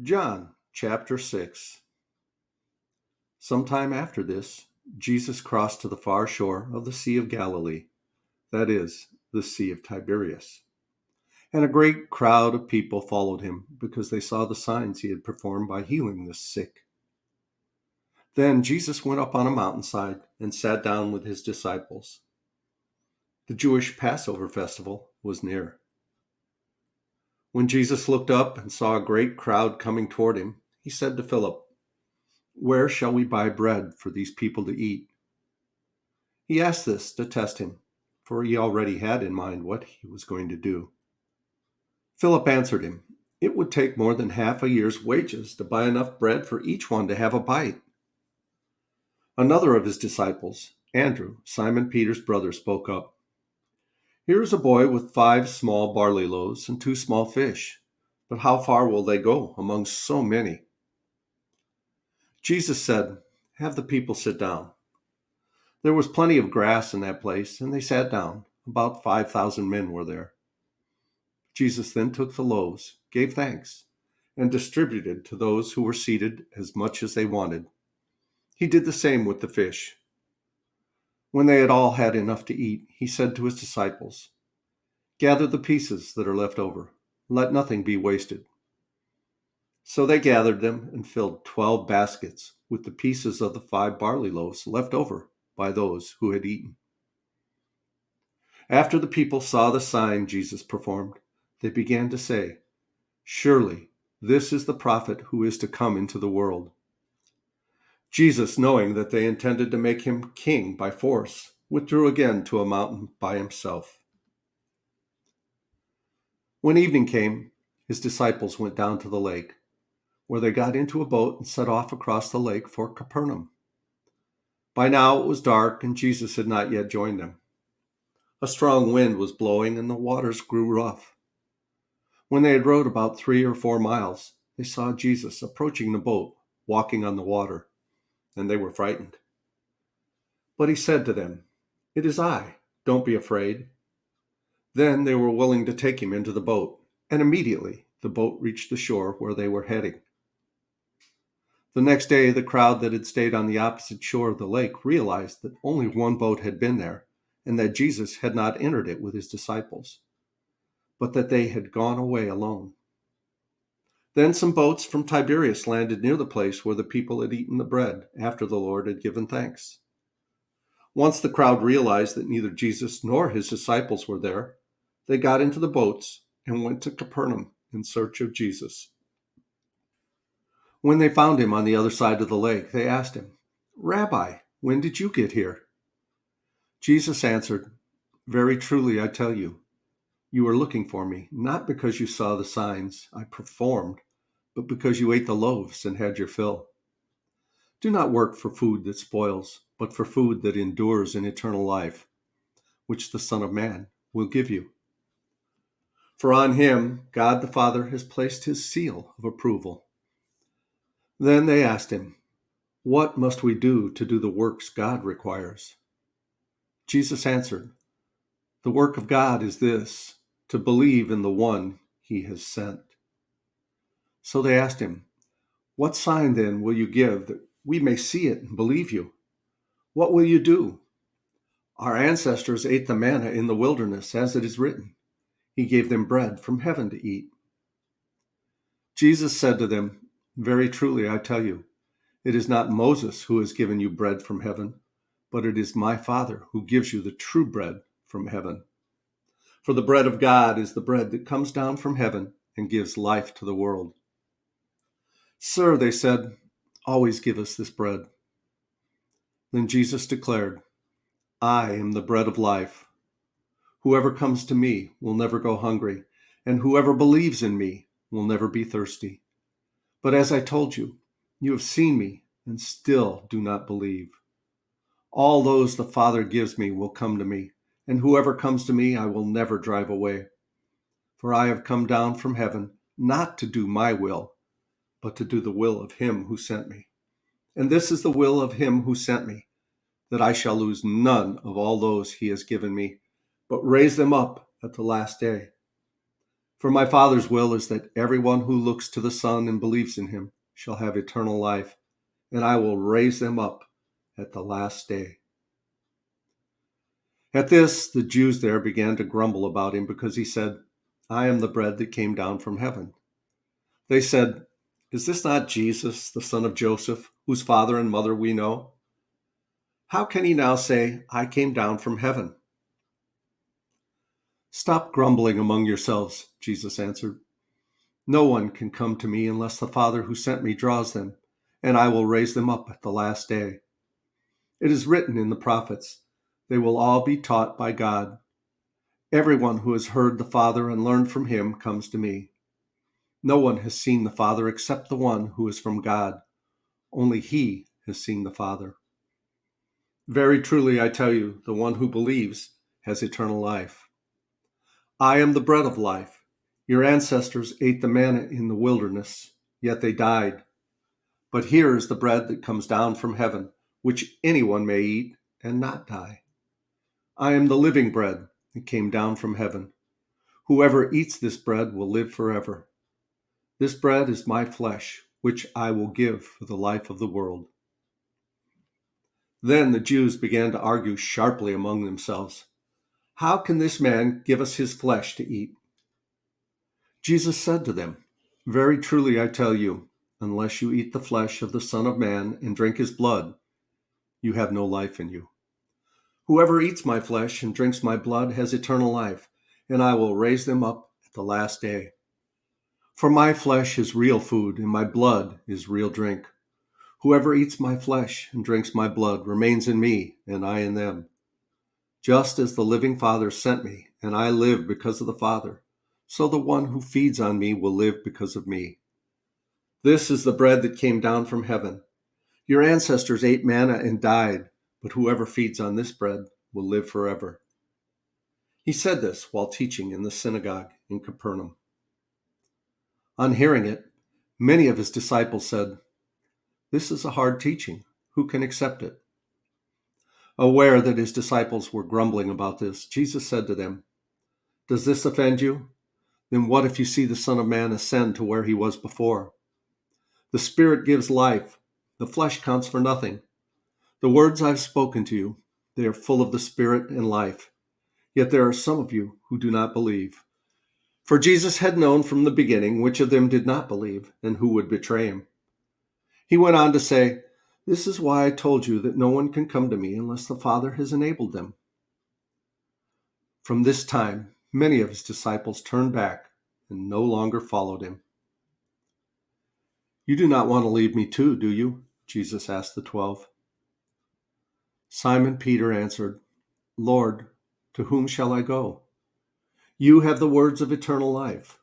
John chapter 6. Sometime after this, Jesus crossed to the far shore of the Sea of Galilee, that is, the Sea of Tiberias. And a great crowd of people followed him because they saw the signs he had performed by healing the sick. Then Jesus went up on a mountainside and sat down with his disciples. The Jewish Passover festival was near. When Jesus looked up and saw a great crowd coming toward him, he said to Philip, "Where shall we buy bread for these people to eat?" He asked this to test him, for he already had in mind what he was going to do. Philip answered him, "It would take more than half a year's wages to buy enough bread for each one to have a bite." Another of his disciples, Andrew, Simon Peter's brother, spoke up. "Here is a boy with 5 small barley loaves and 2 small fish, but how far will they go among so many?" Jesus said, "Have the people sit down." There was plenty of grass in that place, and they sat down. About 5,000 men were there. Jesus then took the loaves, gave thanks, and distributed to those who were seated as much as they wanted. He did the same with the fish. When they had all had enough to eat, he said to his disciples, "Gather the pieces that are left over. Let nothing be wasted." So they gathered them and filled 12 baskets with the pieces of the 5 barley loaves left over by those who had eaten. After the people saw the sign Jesus performed, they began to say, "Surely this is the prophet who is to come into the world." Jesus, knowing that they intended to make him king by force, withdrew again to a mountain by himself. When evening came, his disciples went down to the lake, where they got into a boat and set off across the lake for Capernaum. By now it was dark, and Jesus had not yet joined them. A strong wind was blowing, and the waters grew rough. When they had rowed about 3 or 4 miles, they saw Jesus approaching the boat, walking on the water, and they were frightened. But he said to them, "It is I, don't be afraid." Then they were willing to take him into the boat, and immediately the boat reached the shore where they were heading. The next day, the crowd that had stayed on the opposite shore of the lake realized that only one boat had been there, and that Jesus had not entered it with his disciples, but that they had gone away alone. Then some boats from Tiberias landed near the place where the people had eaten the bread after the Lord had given thanks. Once the crowd realized that neither Jesus nor his disciples were there, they got into the boats and went to Capernaum in search of Jesus. When they found him on the other side of the lake, they asked him, "Rabbi, when did you get here?" Jesus answered, "Very truly I tell you, you are looking for me, not because you saw the signs I performed, but because you ate the loaves and had your fill. Do not work for food that spoils, but for food that endures in eternal life, which the Son of Man will give you. For on him God the Father has placed his seal of approval." Then they asked him, "What must we do to do the works God requires?" Jesus answered, "The work of God is this, to believe in the one he has sent." So they asked him, "What sign then will you give that we may see it and believe you? What will you do? Our ancestors ate the manna in the wilderness, as it is written, he gave them bread from heaven to eat." Jesus said to them, "Very truly I tell you, it is not Moses who has given you bread from heaven, but it is my Father who gives you the true bread from heaven. For the bread of God is the bread that comes down from heaven and gives life to the world." "Sir," they said, "always give us this bread." Then Jesus declared, "I am the bread of life. Whoever comes to me will never go hungry, and whoever believes in me will never be thirsty. But as I told you, you have seen me and still do not believe. All those the Father gives me will come to me, and whoever comes to me I will never drive away. For I have come down from heaven not to do my will, but to do the will of him who sent me. And this is the will of him who sent me, that I shall lose none of all those he has given me, but raise them up at the last day. For my Father's will is that everyone who looks to the Son and believes in him shall have eternal life, and I will raise them up at the last day." At this, the Jews there began to grumble about him because he said, "I am the bread that came down from heaven." They said, "Is this not Jesus, the son of Joseph, whose father and mother we know? How can he now say, 'I came down from heaven'?" "Stop grumbling among yourselves," Jesus answered. "No one can come to me unless the Father who sent me draws them, and I will raise them up at the last day. It is written in the prophets, 'They will all be taught by God.' Everyone who has heard the Father and learned from him comes to me. No one has seen the Father except the one who is from God. Only he has seen the Father. Very truly, I tell you, the one who believes has eternal life. I am the bread of life. Your ancestors ate the manna in the wilderness, yet they died. But here is the bread that comes down from heaven, which anyone may eat and not die. I am the living bread that came down from heaven. Whoever eats this bread will live forever. This bread is my flesh, which I will give for the life of the world." Then the Jews began to argue sharply among themselves. "How can this man give us his flesh to eat?" Jesus said to them, "Very truly I tell you, unless you eat the flesh of the Son of Man and drink his blood, you have no life in you. Whoever eats my flesh and drinks my blood has eternal life, and I will raise them up at the last day. For my flesh is real food, and my blood is real drink. Whoever eats my flesh and drinks my blood remains in me, and I in them. Just as the living Father sent me, and I live because of the Father, so the one who feeds on me will live because of me. This is the bread that came down from heaven. Your ancestors ate manna and died, but whoever feeds on this bread will live forever." He said this while teaching in the synagogue in Capernaum. On hearing it, many of his disciples said, "This is a hard teaching. Who can accept it?" Aware that his disciples were grumbling about this, Jesus said to them, "Does this offend you? Then what if you see the Son of Man ascend to where he was before? The Spirit gives life. The flesh counts for nothing. The words I've spoken to you, they are full of the Spirit and life. Yet there are some of you who do not believe." For Jesus had known from the beginning which of them did not believe and who would betray him. He went on to say, "This is why I told you that no one can come to me unless the Father has enabled them." From this time, many of his disciples turned back and no longer followed him. "You do not want to leave me too, do you?" Jesus asked the 12. Simon Peter answered, "Lord, to whom shall I go? You have the words of eternal life.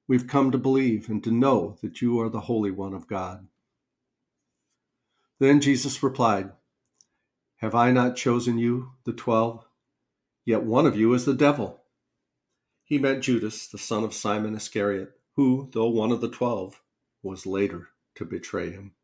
We've come to believe and to know that you are the Holy One of God." Then Jesus replied, "Have I not chosen you, the 12? Yet one of you is the devil." He meant Judas, the son of Simon Iscariot, who, though one of the 12, was later to betray him.